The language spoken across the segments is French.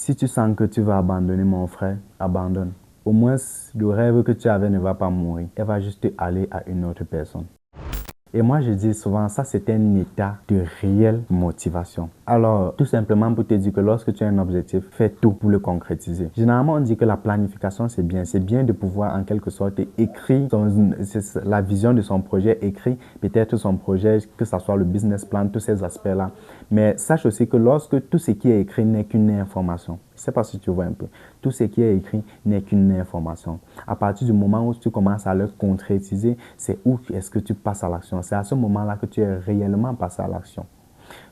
Si tu sens que tu vas abandonner, mon frère, abandonne. Au moins, le rêve que tu avais ne va pas mourir. Elle va juste aller à une autre personne. Et moi, je dis souvent, ça, c'est un état de réelle motivation. Alors, tout simplement pour te dire que lorsque tu as un objectif, fais tout pour le concrétiser. Généralement, on dit que la planification, c'est bien. C'est bien de pouvoir, en quelque sorte, écrire la vision de son projet, écrire peut-être son projet, que ce soit le business plan, tous ces aspects-là. Mais sache aussi que lorsque tout ce qui est écrit n'est qu'une information, je ne sais pas si tu vois un peu, tout ce qui est écrit n'est qu'une information. À partir du moment où tu commences à le concrétiser, c'est où est-ce que tu passes à l'action. C'est à ce moment-là que tu es réellement passé à l'action.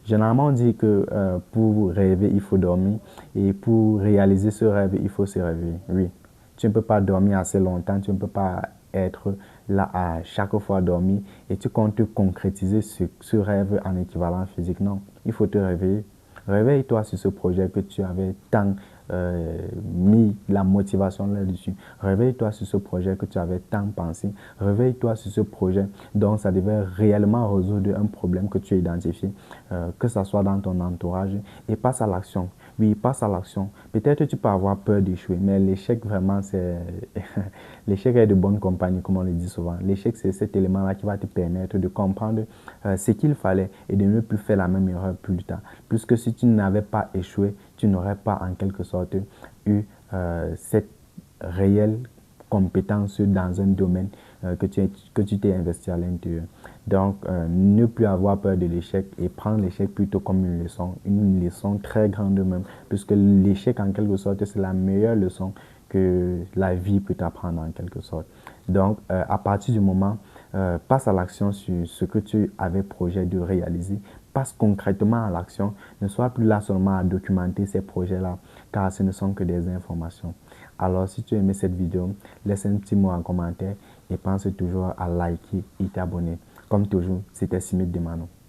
Généralement, on dit que pour rêver, il faut dormir et pour réaliser ce rêve, il faut se réveiller. Oui, tu ne peux pas dormir assez longtemps, tu ne peux pas être là à chaque fois dormir et tu comptes concrétiser ce rêve en équivalent physique. Non, il faut te réveiller. Réveille-toi sur ce projet que tu avais tant mis la motivation là-dessus. Réveille-toi sur ce projet que tu avais tant pensé. Réveille-toi sur ce projet dont ça devait réellement résoudre un problème que tu as identifié, que ce soit dans ton entourage, et passe à l'action. Oui, passe à l'action. Peut-être tu peux avoir peur d'échouer, mais l'échec vraiment, c'est... l'échec est de bonne compagnie, comme on le dit souvent. L'échec, c'est cet élément-là qui va te permettre de comprendre ce qu'il fallait et de ne plus faire la même erreur plus tard. Puisque si tu n'avais pas échoué, tu n'aurais pas en quelque sorte eu cette réelle compétence dans un domaine que tu t'es investi à l'intérieur. Donc, ne plus avoir peur de l'échec et prendre l'échec plutôt comme une leçon très grande même, puisque l'échec, en quelque sorte, c'est la meilleure leçon que la vie peut t'apprendre en quelque sorte. Donc, à partir du moment, passe à l'action sur ce que tu avais projet de réaliser, passe concrètement à l'action, ne sois plus là seulement à documenter ces projets-là, car ce ne sont que des informations. Alors, si tu as aimé cette vidéo, laisse un petit mot en commentaire et pense toujours à liker et t'abonner. Comme toujours, c'était Simit Demano.